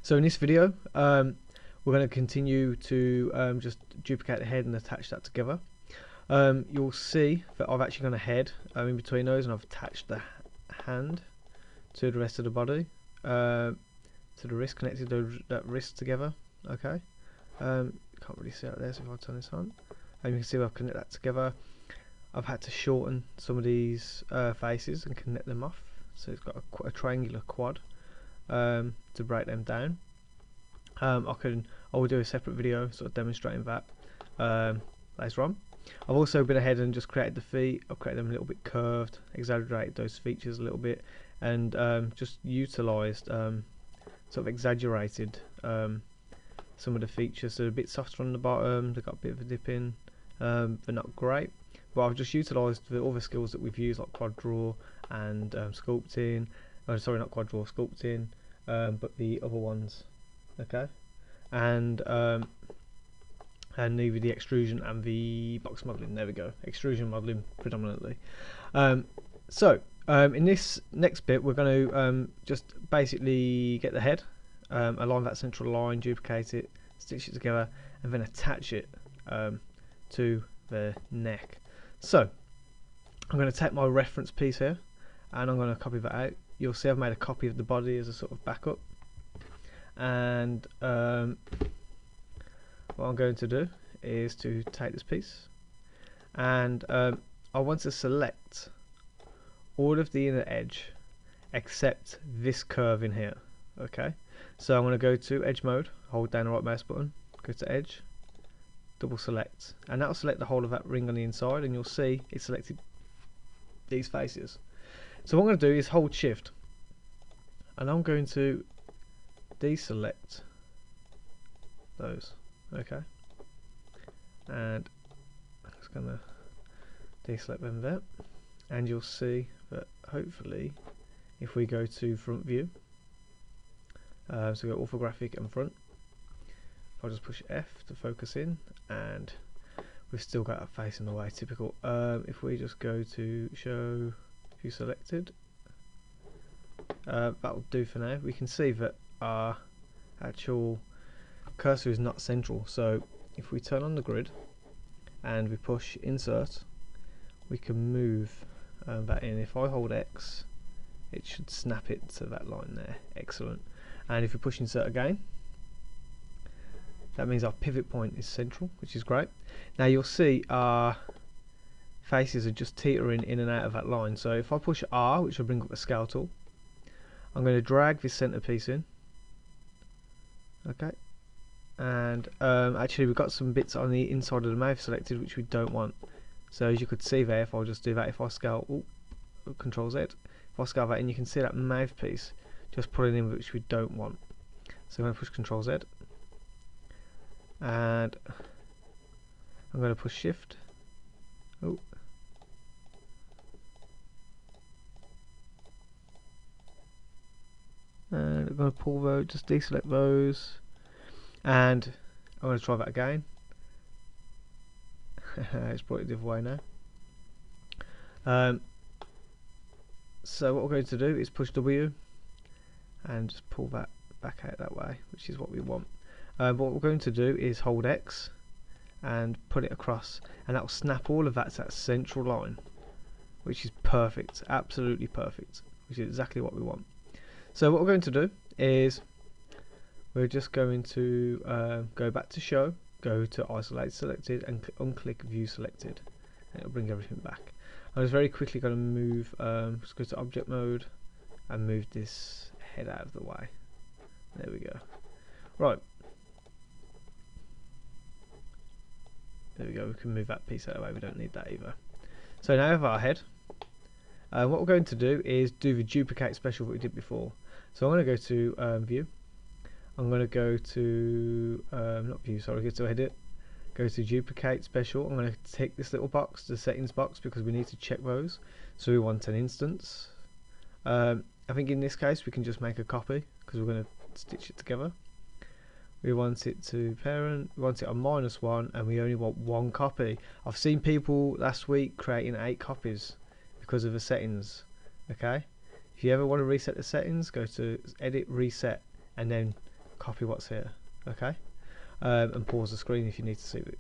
So in this video, we're going to continue to just duplicate the head and attach that together. You'll see that I've actually gone ahead in between those, and I've attached the hand to the rest of the body, to the wrist, connected that wrist together. Okay, can't really see out there, so if I turn this on, and you can see I've connected that together. I've had to shorten some of these faces and connect them off, so it's got a triangular quad to break them down. I will do a separate video sort of demonstrating that later on. I've also been ahead and just created the feet. I've created them a little bit curved, exaggerated those features a little bit, and just utilised, sort of exaggerated some of the features. So they're a bit softer on the bottom, they've got a bit of a dip in, they're not great, but I've just utilised the other skills that we've used, like quad draw and sculpting. Oh, sorry, not quad draw, sculpting, but the other ones. Okay, and either the extrusion and the box modelling. There we go, extrusion modelling predominantly. In this next bit, we're going to just basically get the head, align that central line, duplicate it, stitch it together, and then attach it to the neck. So I'm going to take my reference piece here, and I'm going to copy that out. You'll see I've made a copy of the body as a sort of backup, and what I'm going to do is to take this piece, and I want to select all of the inner edge except this curve in here. Okay, so I'm going to go to edge mode, hold down the right mouse button, go to edge, double select, and that will select the whole of that ring on the inside, and you'll see it selected these faces. So what I'm going to do is hold shift, and I'm going to deselect those. Okay, and I'm just going to deselect them there, and you'll see that hopefully if we go to front view, so go orthographic and front, I'll just push F to focus in, and we've still got a face in the way, typical. If we just go to show view selected, that'll do for now. We can see that our actual cursor is not central, so if we turn on the grid and we push insert, we can move that in. If I hold X, it should snap it to that line there. Excellent. And if we push insert again, that means our pivot point is central, which is great. Now you'll see our faces are just teetering in and out of that line. So if I push R, which will bring up the scale tool, I'm going to drag this center piece in. Okay, and actually we've got some bits on the inside of the mouth selected which we don't want. So as you could see there, if I just do that, if I scale, Control Z, if I scale that in, you can see that mouth piece just pulling in, which we don't want. So I'm going to push Control Z, and I'm going to push Shift. And I'm going to pull those, just deselect those, and I'm going to try that again. It's brought it the other way now. So what we're going to do is push W and just pull that back out that way, which is what we want. What we're going to do is hold X and put it across, and that will snap all of that to that central line, which is perfect, absolutely perfect, which is exactly what we want. So what we're going to do is we're just going to go back to show, go to isolate selected, and unclick view selected, and it'll bring everything back. I'm just very quickly going to move, just go to object mode and move this head out of the way. There we go. Right, there we go. We can move that piece out of the way, we don't need that either. So now we have our head. What we're going to do is do the duplicate special that we did before. So I'm going to go to view, I'm going to go to not view, sorry, go to edit, go to duplicate special. I'm going to take this little box, the settings box, because we need to check those. So we want an instance. I think in this case we can just make a copy because we're going to stitch it together. We want it to parent, we want it on -1, and we only want 1 copy. I've seen people last week creating 8 copies because of the settings. Okay, if you ever want to reset the settings, go to edit, reset, and then copy what's here, okay, and pause the screen if you need to see it.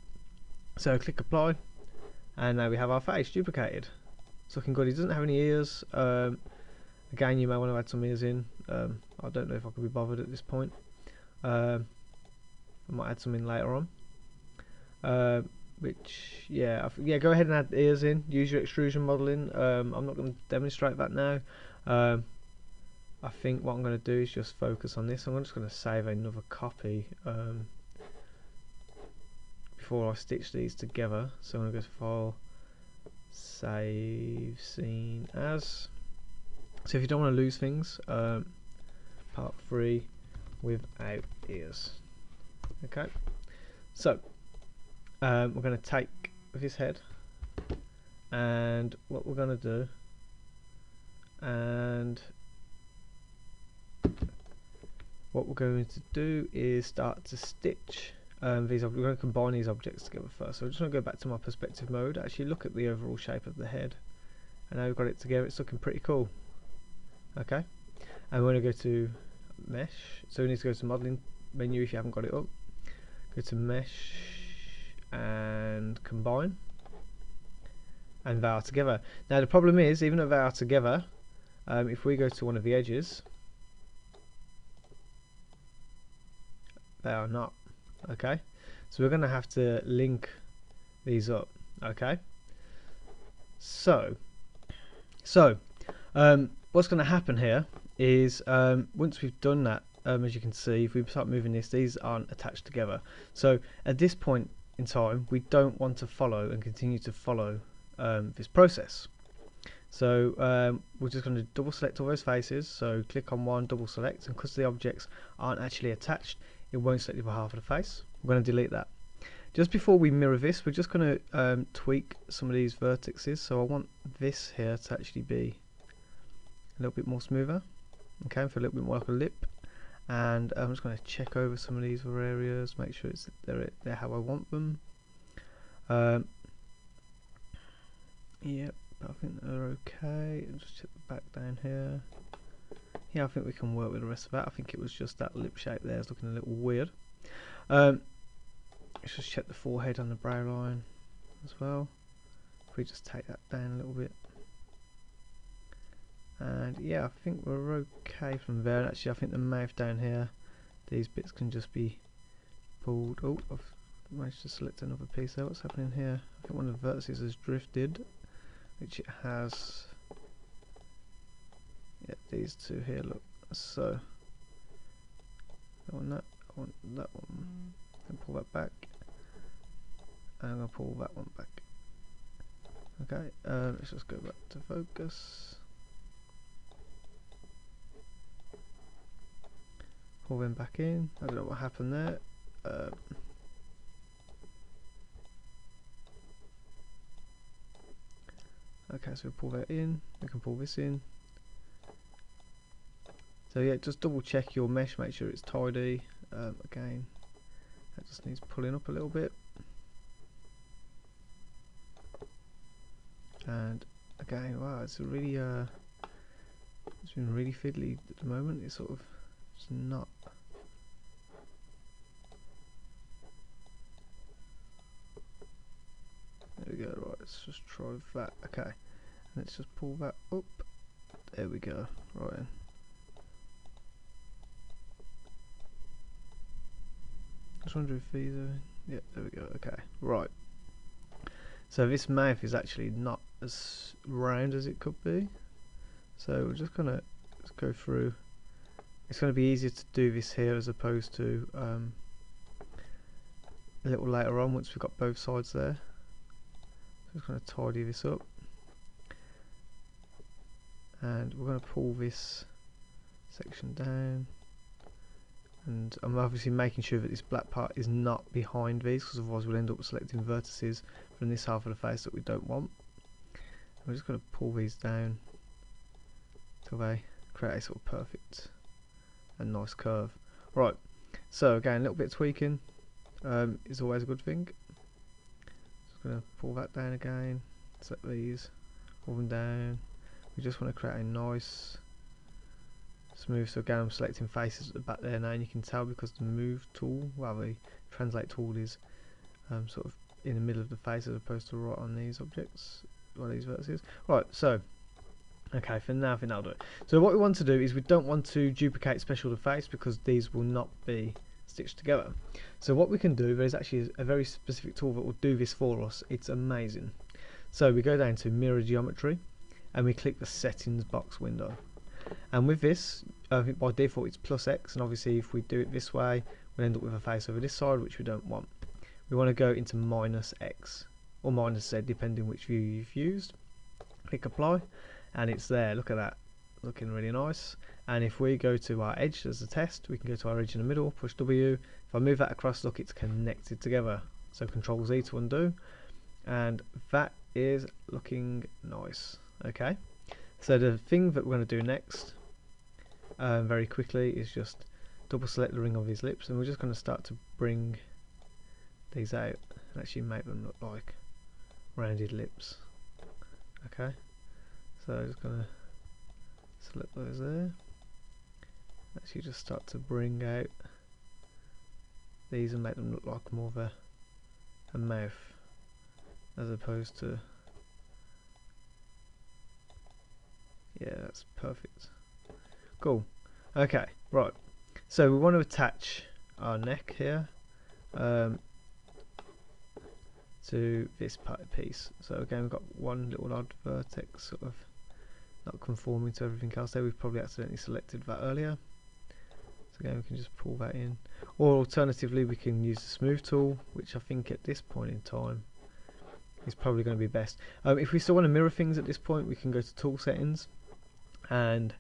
So click apply, and now we have our face duplicated. It's looking good. He doesn't have any ears. Again, you may want to add some ears in. I don't know if I could be bothered at this point. I might add some in later on. Which, yeah, go ahead and add ears in. Use your extrusion modeling. I'm not going to demonstrate that now. I think what I'm going to do is just focus on this. I'm just going to save another copy before I stitch these together. So I'm going to go to File, Save Scene As. So if you don't want to lose things, part 3 without ears. Okay, so we're going to take his head, and what we're going to do, is start to stitch these. We're going to combine these objects together first. So I just want to go back to my perspective mode, actually look at the overall shape of the head, and now we've got it together. It's looking pretty cool. Okay, and we're going to go to mesh. So we need to go to modeling menu if you haven't got it up. Go to mesh and combine, and they are together. Now the problem is, even though they are together, if we go to one of the edges, they are not. Okay, so we're going to have to link these up. Okay, so what's going to happen here is once we've done that, as you can see, if we start moving this, these aren't attached together. So at this point in time, we don't want to follow and continue to follow this process. So we're just going to double select all those faces. So click on one, double select, and because the objects aren't actually attached, it won't select the half of the face. We're going to delete that. Just before we mirror this, we're just going to tweak some of these vertices. So I want this here to actually be a little bit more smoother, okay, for a little bit more like a lip. And I'm just going to check over some of these other areas, make sure they're how I want them. Yep, I think they're okay. Just check the back down here. Yeah, I think we can work with the rest of that. I think it was just that lip shape there is looking a little weird. Let's just check the forehead and the brow line as well. If we just take that down a little bit. And yeah, I think we're okay from there. And actually, I think the mouth down here, these bits can just be pulled. Oh, I've managed to select another piece there. What's happening here? I think one of the vertices has drifted, which it has. Yeah, these two here, look. So I want that one. Then pull that back. And I'm going to pull that one back. Okay, let's just go back to focus. Pull them back in. I don't know what happened there. Okay, so we pull that in. We can pull this in. So yeah, just double check your mesh, make sure it's tidy. Again, that just needs pulling up a little bit. And again, wow, it's really it's been really fiddly at the moment. It's sort of it's not. There we go. Right, let's just try that. Okay, let's just pull that up. There we go. Right then. Just wonder if these are. Yeah, there we go. Okay, right. So this mouth is actually not as round as it could be. So we're just gonna go through. It's going to be easier to do this here as opposed to a little later on once we've got both sides there. Just going to tidy this up, and we're going to pull this section down, and I'm obviously making sure that this black part is not behind these, because otherwise we'll end up selecting vertices from this half of the face that we don't want. I'm just going to pull these down till they create a sort of perfect and nice curve. Right, so again, a little bit of tweaking is always a good thing. Just going to pull that down again, set these, pull them down. We just want to create a nice smooth. So again, I'm selecting faces at the back there now, and you can tell because the move tool, well, the translate tool is sort of in the middle of the face as opposed to right on these objects, or these vertices. Right, so okay, for now I think that'll do it. So what we want to do is we don't want to duplicate special to face because these will not be stitched together. So what we can do, there is actually a very specific tool that will do this for us. It's amazing. So we go down to mirror geometry and we click the settings box window. And with this, by default it's +X, and obviously if we do it this way we'll end up with a face over this side, which we don't want. We want to go into -X or -Z depending which view you've used. Click apply and it's there. Look at that, looking really nice. And if we go to our edge as a test, we can go to our edge in the middle, push W. If I move that across, look, it's connected together. So Control Z to undo, and that is looking nice. Okay, so the thing that we're going to do next very quickly is just double select the ring of his lips, and we're just going to start to bring these out and actually make them look like rounded lips. Okay, so I'm just going to select those there. Actually just start to bring out these and make them look like more of a mouth as opposed to, yeah, that's perfect. Cool. Okay, right, so we want to attach our neck here to this piece. So again, we've got one little odd vertex sort of not conforming to everything else there. We've probably accidentally selected that earlier. So again, we can just pull that in, or alternatively we can use the smooth tool, which I think at this point in time is probably going to be best. If we still want to mirror things at this point, we can go to tool settings and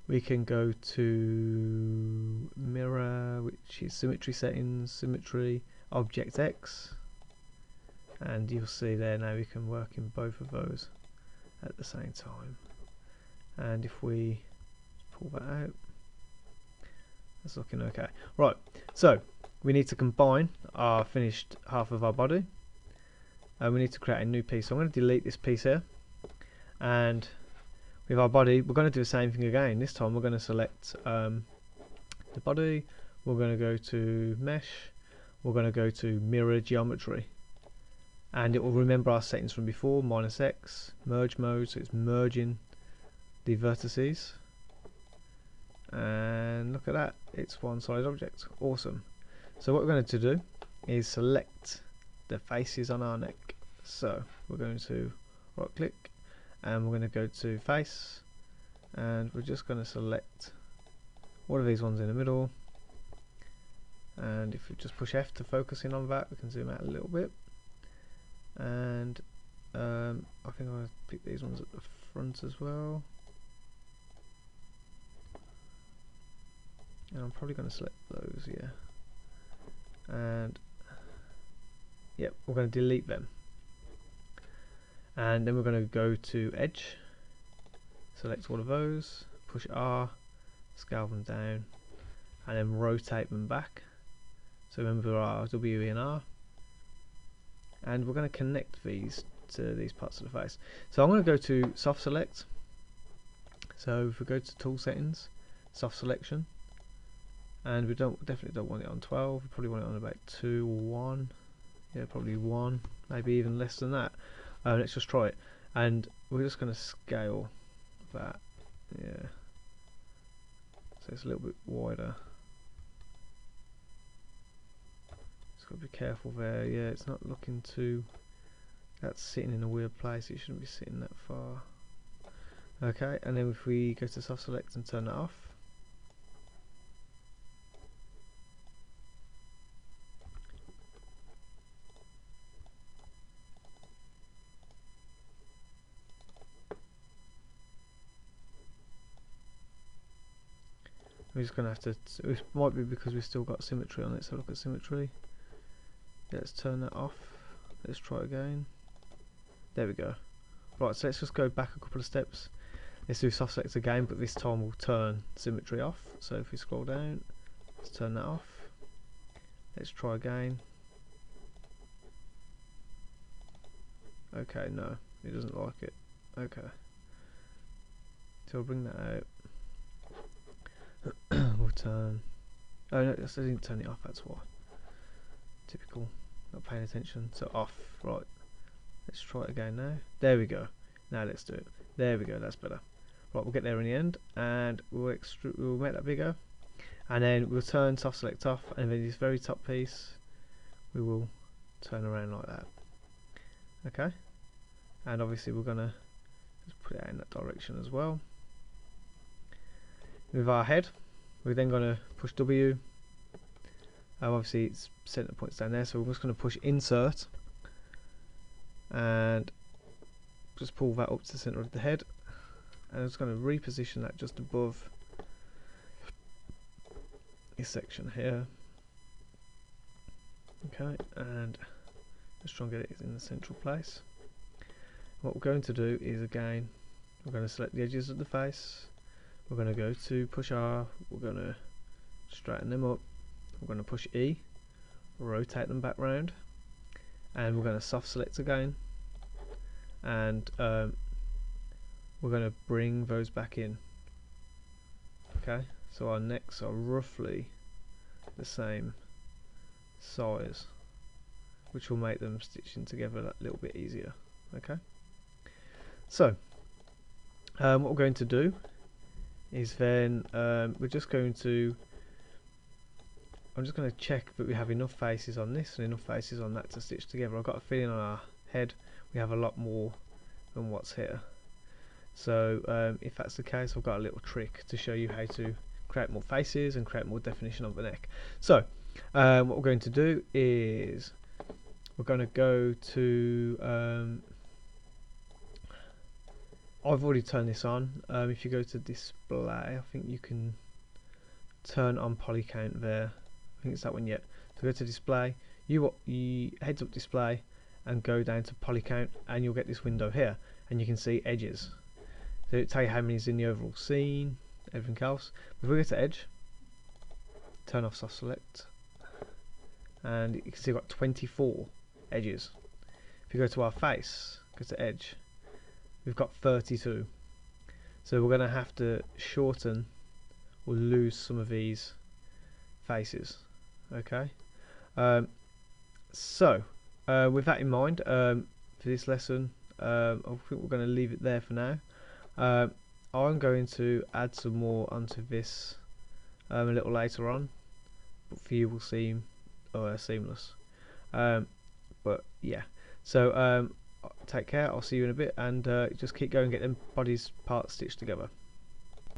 we can go to mirror, which is symmetry settings, symmetry, object X, and you'll see there now we can work in both of those at the same time. And if we pull that out, that's looking okay. Right, so we need to combine our finished half of our body, and we need to create a new piece. So I'm going to delete this piece here, and with our body we're going to do the same thing again. This time we're going to select the body, we're going to go to mesh, we're going to go to mirror geometry, and it will remember our settings from before, -X, merge mode, so it's merging the vertices. And look at that, it's one solid object. Awesome. So what we're going to do is select the faces on our neck. So we're going to right click and we're going to go to face, and we're just going to select one of these ones in the middle, and if we just push F to focus in on that, we can zoom out a little bit. And I think I'll pick these ones at the front as well. And I'm probably going to select those, yeah. And yep, we're going to delete them. And then we're going to go to edge, select all of those, push R, scale them down, and then rotate them back. So remember our W, E and R. And we're going to connect these to these parts of the face. So I'm going to go to soft select. So if we go to tool settings, soft selection, and we definitely don't want it on 12, we probably want it on about 2 or 1, yeah, probably 1, maybe even less than that. Let's just try it, and we're just going to scale that, yeah, so it's a little bit wider. Just got to be careful there, yeah, it's not looking too, that's sitting in a weird place, it shouldn't be sitting that far. Okay, and then if we go to soft select and turn that off, we're just going to have to, it might be because we've still got symmetry on it, so look at symmetry. Let's turn that off, let's try again. There we go. Right, so let's just go back a couple of steps. Let's do soft select again, but this time we'll turn symmetry off. So if we scroll down, let's turn that off. Let's try again. Okay, no, it doesn't like it. Okay. So I'll bring that out. We'll turn. Oh no, I didn't turn it off. That's why. Typical, not paying attention. So off. Right. Let's try it again now. There we go. Now let's do it. There we go. That's better. Right, we'll get there in the end, and we'll make that bigger, and then we'll turn soft select off, and then this very top piece we will turn around like that. Okay, and obviously we're gonna just put it out in that direction as well. With our head, we're then gonna push W. Obviously it's center points down there, so we're just gonna push insert and just pull that up to the center of the head, and I'm just going to reposition that just above this section here. Okay, and just try and get it in the central place. What we're going to do is, again, we're going to select the edges of the face, we're going to go to push R, we're going to straighten them up, we're going to push E, rotate them back round, and we're going to soft select again, and we're going to bring those back in. Okay, so our necks are roughly the same size, which will make them stitching together a little bit easier. Okay, so what we're going to do is then we're just going to I'm just going to check that we have enough faces on this and enough faces on that to stitch together. I've got a feeling on our head we have a lot more than what's here. So if that's the case, I've got a little trick to show you how to create more faces and create more definition of the neck. So what we're going to do is we're going to go to I've already turned this on. If you go to display, I think you can turn on poly count there. I think it's that one yet. So go to display, you heads up display and go down to poly count, and you'll get this window here, and you can see edges. So it'll tell you how many is in the overall scene, everything else. If we go to edge, turn off soft select, and you can see we've got 24 edges. If you go to our face, go to edge, we've got 32. So we're going to have to shorten or lose some of these faces. Okay. So with that in mind, for this lesson, I think we're going to leave it there for now. I'm going to add some more onto this a little later on, but for you will seem seamless. But yeah, so take care, I'll see you in a bit, and just keep going, get them bodies parts stitched together.